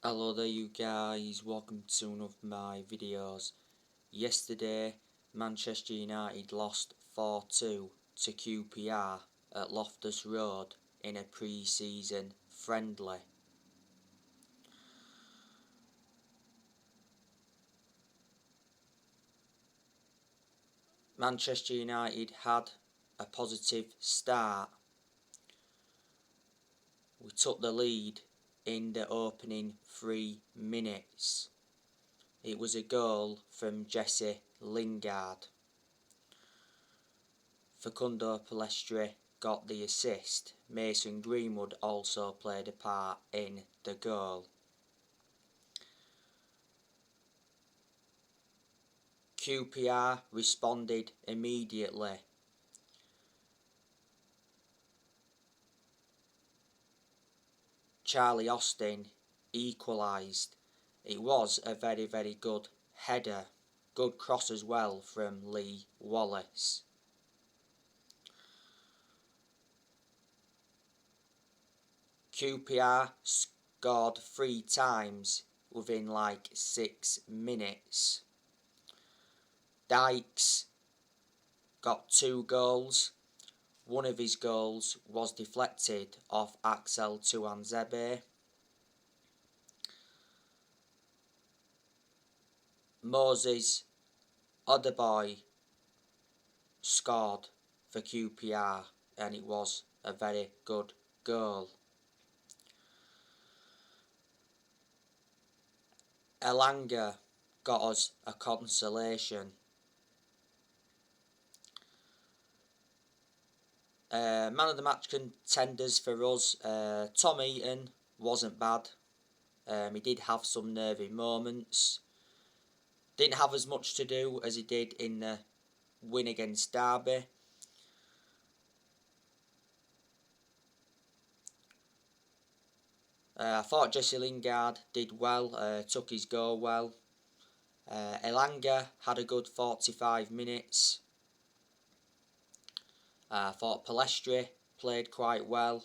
Hello there you guys, welcome to one of my videos. Yesterday, Manchester United lost 4-2 to QPR at Loftus Road in a pre-season friendly. Manchester United had a positive start. We took the lead in the opening 3 minutes. It was a goal from Jesse Lingard. Facundo Palestre got the assist. Mason Greenwood also played a part in the goal. QPR responded immediately. Charlie Austin equalised. It was a very good header. Good cross as well from Lee Wallace. QPR scored 3 times within like 6 minutes. Dykes got 2 goals. One of his goals was deflected off Axel Tuanzebe. Moses Odaboy scored for QPR and it was a very good goal. Elanga got us a consolation. Man of the match contenders for us, Tom Eaton wasn't bad. He did have some nervy moments. Didn't have as much to do as he did in the win against Derby. I thought Jesse Lingard did well, took his goal well. Elanga had a good 45 minutes. I thought Palestre played quite well.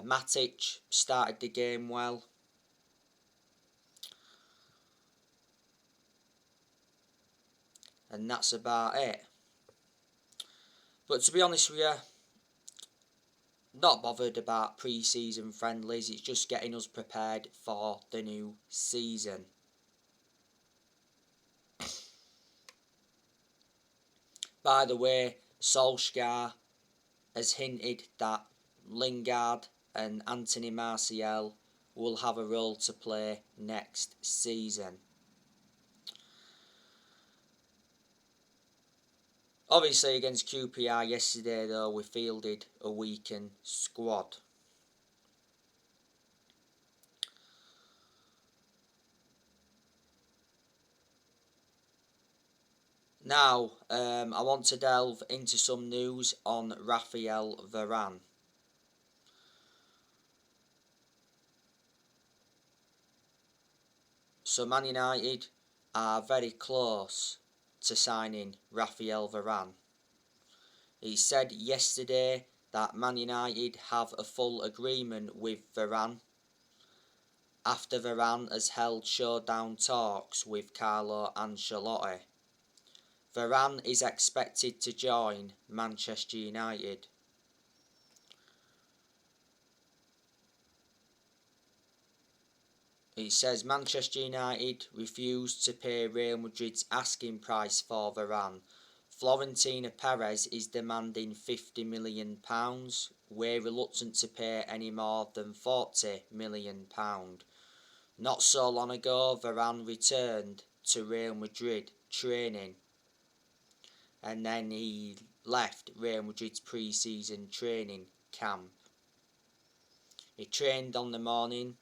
Matic started the game well. And that's about it. But to be honest with you, not bothered about pre-season friendlies. It's just getting us prepared for the new season. By the way, Solskjaer has hinted that Lingard and Anthony Martial will have a role to play next season. Obviously against QPR yesterday though, we fielded a weakened squad. Now, I want to delve into some news on Raphael Varane. So Man United are very close to signing Raphael Varane. He said yesterday that Man United have a full agreement with Varane after Varane has held showdown talks with Carlo Ancelotti. Varane is expected to join Manchester United. It says Manchester United refused to pay Real Madrid's asking price for Varane. Florentino Perez is demanding £50 million. We're reluctant to pay any more than £40 million. Not so long ago, Varane returned to Real Madrid training. And then he left Real Madrid's pre-season training camp. He trained on the morning.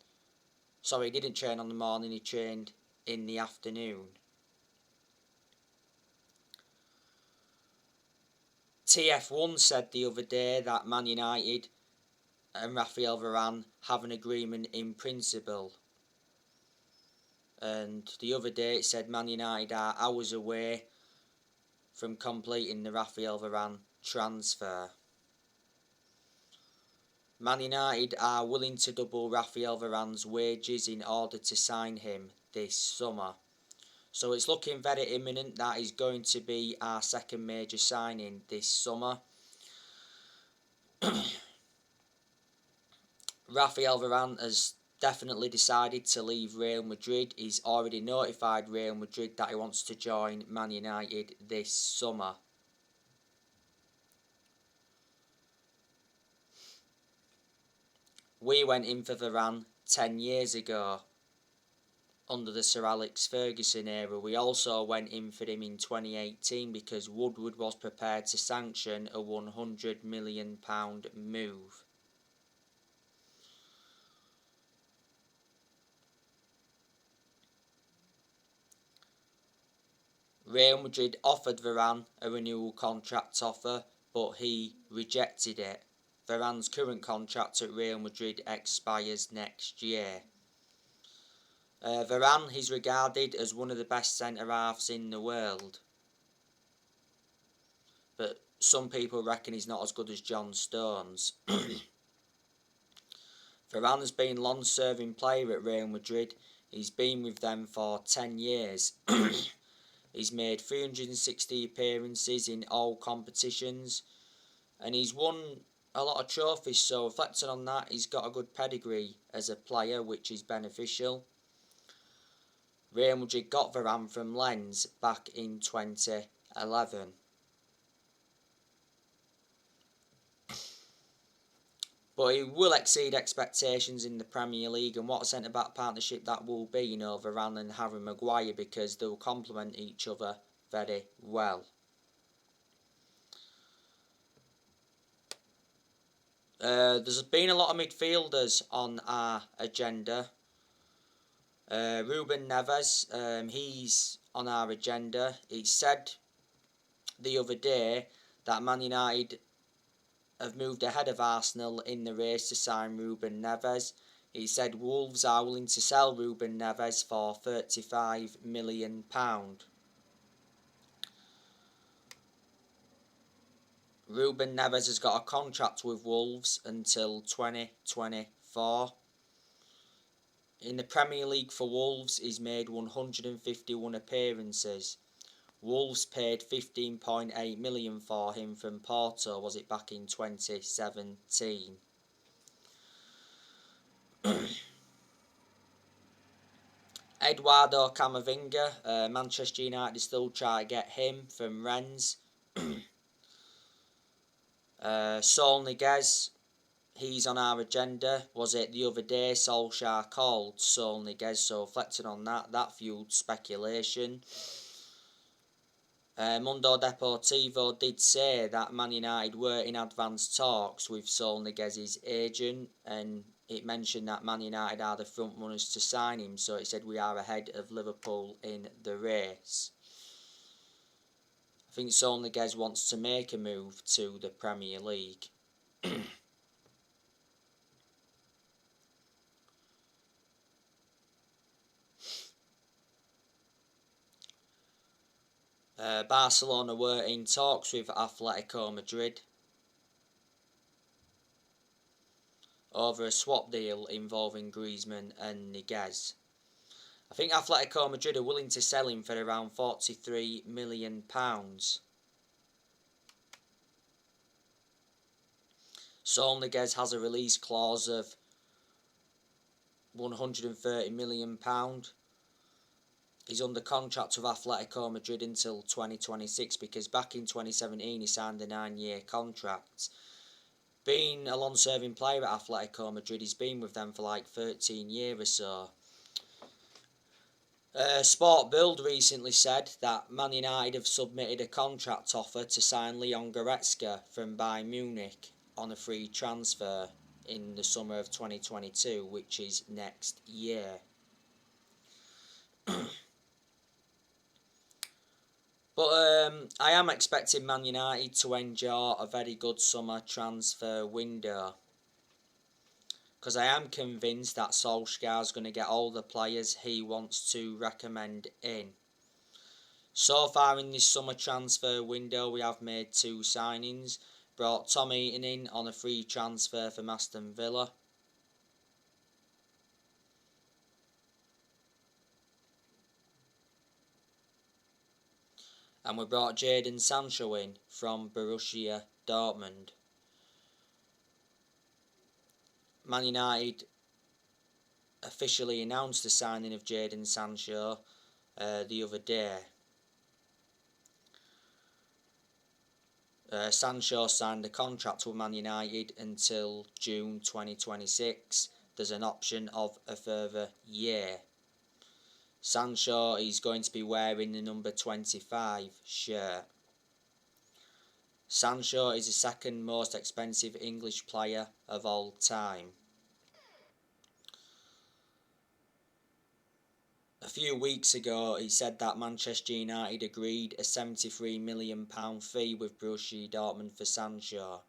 Sorry, he didn't train on the morning, he trained in the afternoon. TF1 said the other day that Man United and Raphael Varane have an agreement in principle. And the other day it said Man United are hours away from completing the Raphael Varane transfer. Man United are willing to double Rafael Varane's wages in order to sign him this summer. So it's looking very imminent that is going to be our second major signing this summer. Rafael Varane has definitely decided to leave Real Madrid. He's already notified Real Madrid that he wants to join Man United this summer. We went in for Varane 10 years ago under the Sir Alex Ferguson era. We also went in for him in 2018 because Woodward was prepared to sanction a £100 million move. Real Madrid offered Varane a renewal contract offer, but he rejected it. Varane's current contract at Real Madrid expires next year. Varane is regarded as one of the best centre-halves in the world, but some people reckon he's not as good as John Stones. Varane has been a long-serving player at Real Madrid. He's been with them for 10 years. He's made 360 appearances in all competitions, and he's won a lot of trophies, so reflecting on that, he's got a good pedigree as a player, which is beneficial. Real Madrid got Varane from Lens back in 2011. But he will exceed expectations in the Premier League, and what a centre-back partnership that will be, Varane and Harry Maguire, because they'll complement each other very well. There's been a lot of midfielders on our agenda. Ruben Neves, he's on our agenda. He said the other day that Man United have moved ahead of Arsenal in the race to sign Ruben Neves. He said Wolves are willing to sell Ruben Neves for £35 million. Ruben Neves has got a contract with Wolves until 2024. In the Premier League for Wolves, he's made 151 appearances. Wolves paid £15.8 million for him from Porto, was it back in 2017? Eduardo Camavinga, Manchester United still try to get him from Rennes. Saul Niguez, he's on our agenda. Was it the other day Solskjaer called Saul Niguez, so reflecting on that fueled speculation. Mundo Deportivo did say that Man United were in advanced talks with Saul Niguez's agent, and it mentioned that Man United are the front runners to sign him, so it said we are ahead of Liverpool in the race. I think Saul Niguez wants to make a move to the Premier League. Barcelona were in talks with Atletico Madrid over a swap deal involving Griezmann and Niguez. I think Atletico Madrid are willing to sell him for around £43 million. Saul Niguez has a release clause of £130 million. He's under contract with Atletico Madrid until 2026 because back in 2017 he signed a 9-year contract. Being a long-serving player at Atletico Madrid, he's been with them for like 13 years or so. Sport Bild recently said that Man United have submitted a contract offer to sign Leon Goretzka from Bayern Munich on a free transfer in the summer of 2022, which is next year. But I am expecting Man United to enjoy a very good summer transfer window, because I am convinced that Solskjaer is going to get all the players he wants to recommend in. So far in this summer transfer window, we have made 2 signings. brought Tom Heaton in on a free transfer from Aston Villa. And we brought Jadon Sancho in from Borussia Dortmund. Man United officially announced the signing of Jadon Sancho the other day. Sancho signed a contract with Man United until June 2026. There's an option of a further year. Sancho is going to be wearing the number 25 shirt. Sancho is the second most expensive English player of all time. A few weeks ago, he said that Manchester United agreed a £73 million fee with Borussia Dortmund for Sancho.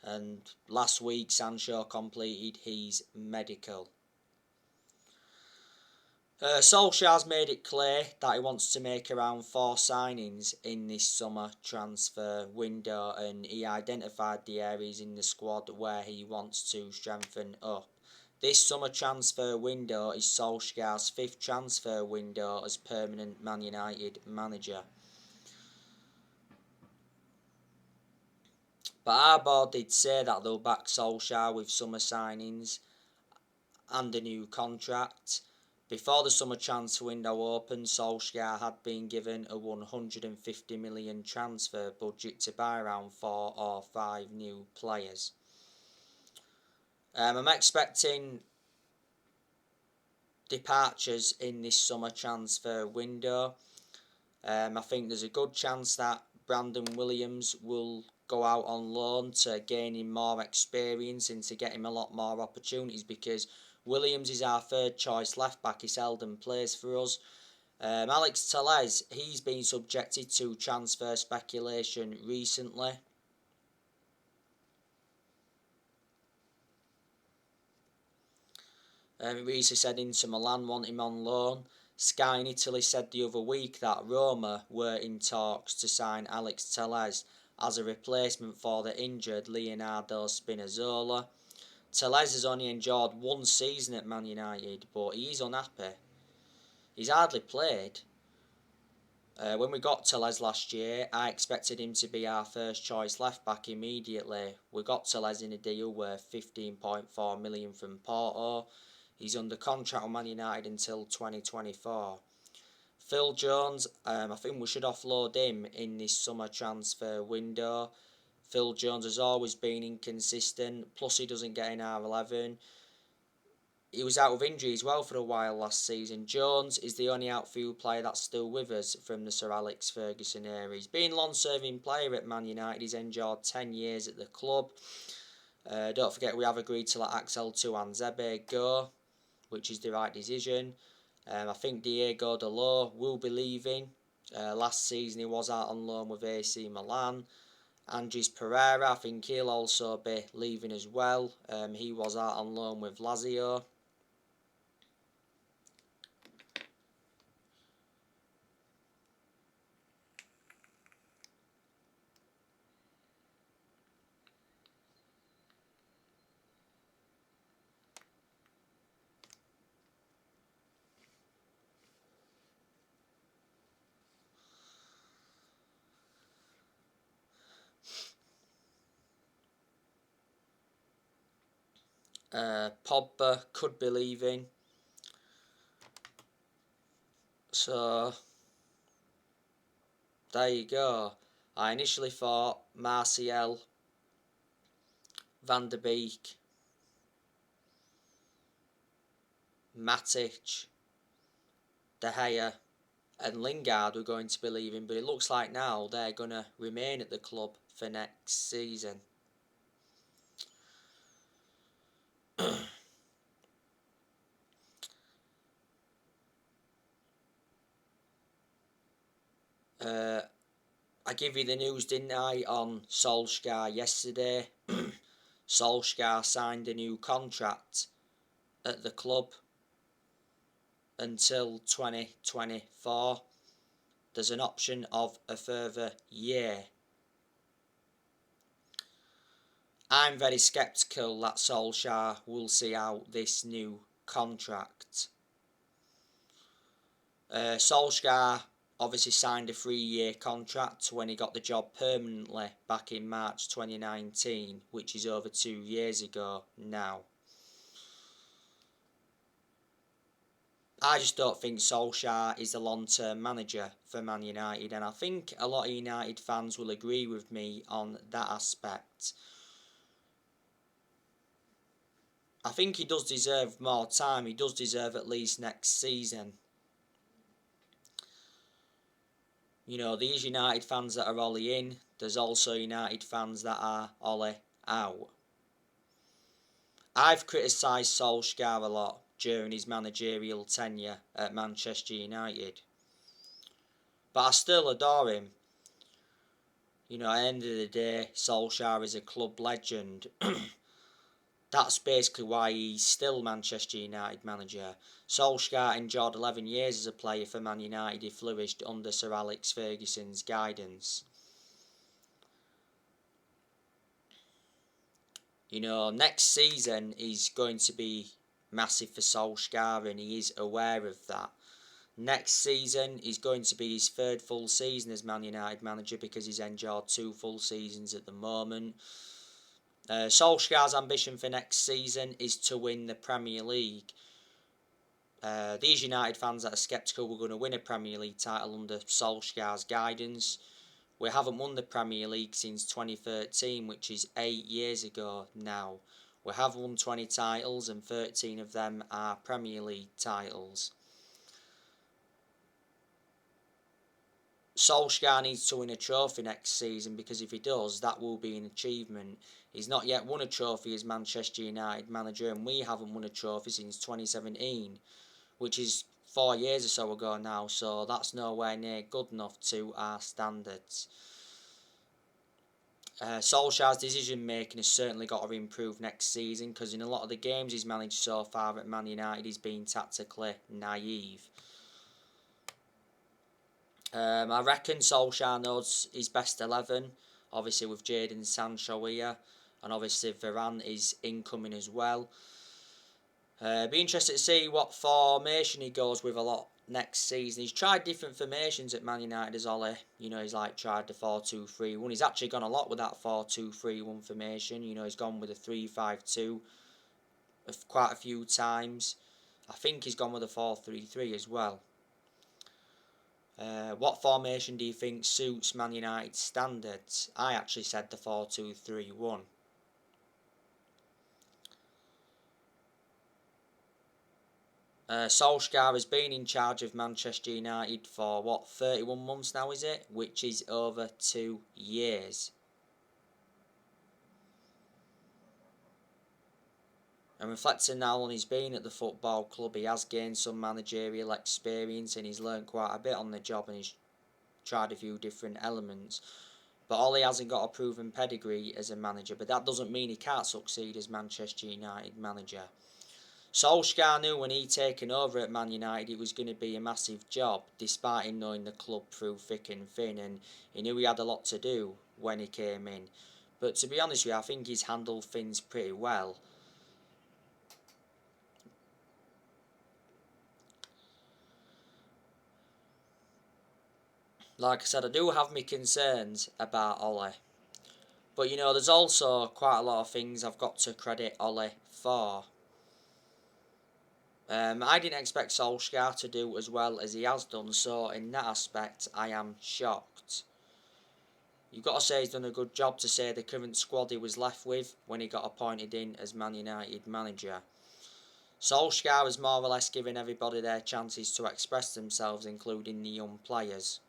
And last week, Sancho completed his medical. Solskjaer's made it clear that he wants to make around 4 signings in this summer transfer window, and he identified the areas in the squad where he wants to strengthen up. This summer transfer window is Solskjaer's 5th transfer window as permanent Man United manager. But our board did say that they'll back Solskjaer with summer signings and a new contract. Before the summer transfer window opened, Solskjaer had been given a £150 million transfer budget to buy around 4 or 5 new players. I'm expecting departures in this summer transfer window. I think there's a good chance that Brandon Williams will go out on loan to gain him more experience and to get him a lot more opportunities, because Williams is our 3rd choice left back. He seldom plays for us. Alex Telles, he's been subjected to transfer speculation recently. Risa said Inter Milan want him on loan. Sky in Italy said the other week that Roma were in talks to sign Alex Telles as a replacement for the injured Leonardo Spinazzola. Telles has only enjoyed 1 season at Man United, but he's unhappy. He's hardly played. When we got Telles last year, I expected him to be our 1st choice left back immediately. We got Telles in a deal worth £15.4 million from Porto. He's under contract with Man United until 2024. Phil Jones, I think we should offload him in this summer transfer window. Phil Jones has always been inconsistent, plus he doesn't get in our 11. He was out with injury as well for a while last season. Jones is the only outfield player that's still with us from the Sir Alex Ferguson era. He's been a long-serving player at Man United. He's enjoyed 10 years at the club. Don't forget we have agreed to let Axel Tuanzebe go, which is the right decision. I think Diego Dalot will be leaving. Last season he was out on loan with AC Milan. Andres Pereira, I think he'll also be leaving as well. He was out on loan with Lazio. Pogba could be leaving. So, there you go. I initially thought Martial, Van der Beek, Matic, De Gea and Lingard were going to be leaving, but it looks like now they're going to remain at the club for next season. I gave you the news, didn't I, on Solskjaer yesterday. Solskjaer signed a new contract at the club until 2024. There's an option of a further year. I'm very sceptical that Solskjaer will see out this new contract. Solskjaer obviously signed a 3-year contract when he got the job permanently back in March 2019, which is over 2 years ago now. I just don't think Solskjaer is a long-term manager for Man United, and I think a lot of United fans will agree with me on that aspect. I think he does deserve more time. He does deserve at least next season. You know, these United fans that are Ollie in, there's also United fans that are Ollie out. I've criticised Solskjaer a lot during his managerial tenure at Manchester United, but I still adore him. You know, at the end of the day, Solskjaer is a club legend. That's basically why he's still Manchester United manager. Solskjaer enjoyed 11 years as a player for Man United. He flourished under Sir Alex Ferguson's guidance. You know, next season is going to be massive for Solskjaer, and he is aware of that. Next season is going to be his 3rd full season as Man United manager, because he's enjoyed 2 full seasons at the moment. Solskjaer's ambition for next season is to win the Premier League. These United fans that are sceptical we're going to win a Premier League title under Solskjaer's guidance. We haven't won the Premier League since 2013, which is 8 years ago now. We have won 20 titles, and 13 of them are Premier League titles. Solskjaer needs to win a trophy next season, because if he does, that will be an achievement. He's not yet won a trophy as Manchester United manager, and we haven't won a trophy since 2017, which is 4 years or so ago now, so that's nowhere near good enough to our standards. Solskjaer's decision making has certainly got to improve next season, because in a lot of the games he's managed so far at Man United, he's been tactically naive. I reckon Solskjaer knows his best 11, obviously with Jadon Sancho here, and obviously Varane is incoming as well. Be interested to see what formation he goes with a lot next season. He's tried different formations at Man United as Ollie. You know, he's like tried the 4-2-3-1. He's actually gone a lot with that 4-2-3-1 formation. You know, he's gone with a 3-5-2 quite a few times. I think he's gone with a 4-3-3 as well. What formation do you think suits Man United's standards? I actually said the 4-2-3-1. Solskjaer has been in charge of Manchester United for 31 months now, is it? Which is over 2 years. And reflecting now on his been at the football club, he has gained some managerial experience, and he's learned quite a bit on the job, and he's tried a few different elements. But Ollie hasn't got a proven pedigree as a manager, but that doesn't mean he can't succeed as Manchester United manager. Solskjaer knew when he taken over at Man United it was going to be a massive job, despite him knowing the club through thick and thin, and he knew he had a lot to do when he came in. But to be honest with you, I think he's handled things pretty well. Like I said, I do have my concerns about Ollie. But you know, there's also quite a lot of things I've got to credit Ollie for. I didn't expect Solskjaer to do as well as he has done, so in that aspect I am shocked. You've got to say he's done a good job to say the current squad he was left with when he got appointed in as Man United manager. Solskjaer has more or less given everybody their chances to express themselves, including the young players.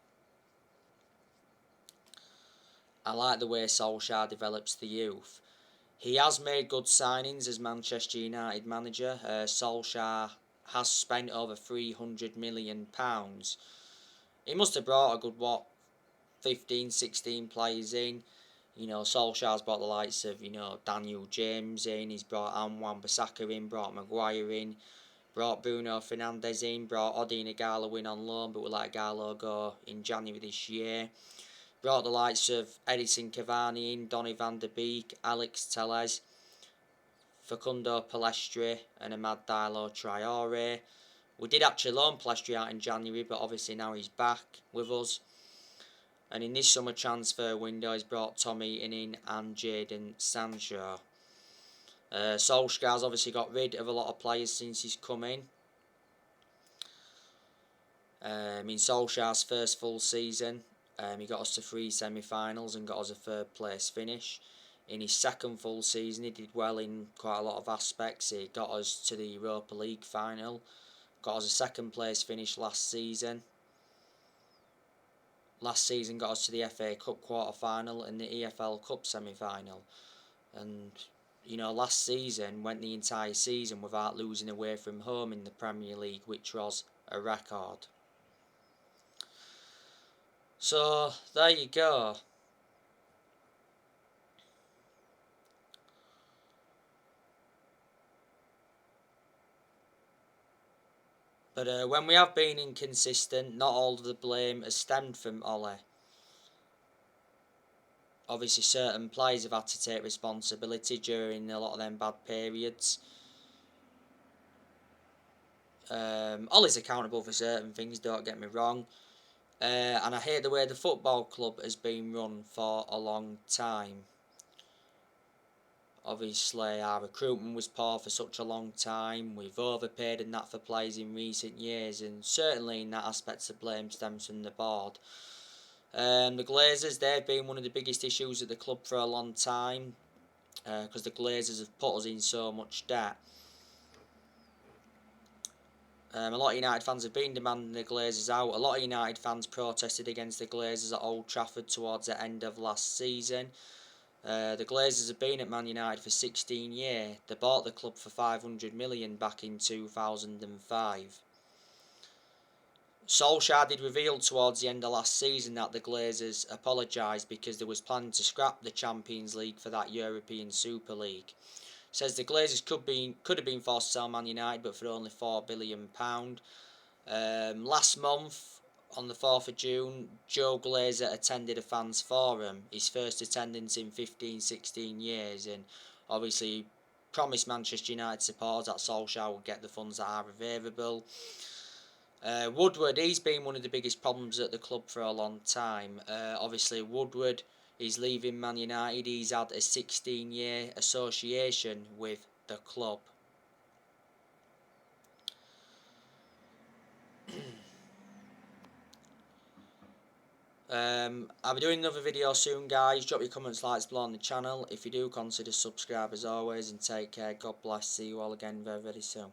I like the way Solskjaer develops the youth. He has made good signings as Manchester United manager. Solskjaer has spent over £300 million. He must have brought a good, 15, 16 players in. You know, Solskjaer's brought the likes of, Daniel James in. He's brought Wan-Bissaka in, brought Maguire in, brought Bruno Fernandes in, brought Odion Ighalo in on loan, but we let Ighalo go in January this year. Brought the likes of Edison Cavani in, Donny van der Beek, Alex Telles, Facundo Palestri and Amad Diallo Traore. We did actually loan Palestri out in January, but obviously now he's back with us. And in this summer transfer window, he's brought Tommy in and Jadon Sancho. Solskjaer's obviously got rid of a lot of players since he's come in. In Solskjaer's first full season, he got us to 3 semi-finals and got us a 3rd place finish. In his second full season, he did well in quite a lot of aspects. He got us to the Europa League final, got us a 2nd place finish last season. Last season got us to the FA Cup quarter-final and the EFL Cup semi-final. And, you know, last season went the entire season without losing away from home in the Premier League, which was a record. So, there you go. But when we have been inconsistent, not all of the blame has stemmed from Ole. Obviously, certain players have had to take responsibility during a lot of them bad periods. Ole's accountable for certain things, don't get me wrong. And I hate the way the football club has been run for a long time. Obviously, our recruitment was poor for such a long time. We've overpaid and that for players in recent years, and certainly in that aspect, the blame stems from the board. The Glazers, they've been one of the biggest issues at the club for a long time, because the Glazers have put us in so much debt. A lot of United fans have been demanding the Glazers out. A lot of United fans protested against the Glazers at Old Trafford towards the end of last season. The Glazers have been at Man United for 16 years. They bought the club for 500 million back in 2005. Solskjaer did reveal towards the end of last season that the Glazers apologised because there was planning to scrap the Champions League for that European Super League. Says the Glazers could have been forced to sell Man United, but for only £4 billion. Last month, on the 4th of June, Joe Glazer attended a fans forum, his first attendance in 15-16 years, and obviously promised Manchester United supporters that Solskjaer would get the funds that are available. Woodward, he's been one of the biggest problems at the club for a long time. Obviously Woodward is leaving Man United. He's had a 16-year association with the club. I'll be doing another video soon, guys. Drop your comments, likes below on the channel. If you do, consider subscribe as always, and take care. God bless. See you all again very, very soon.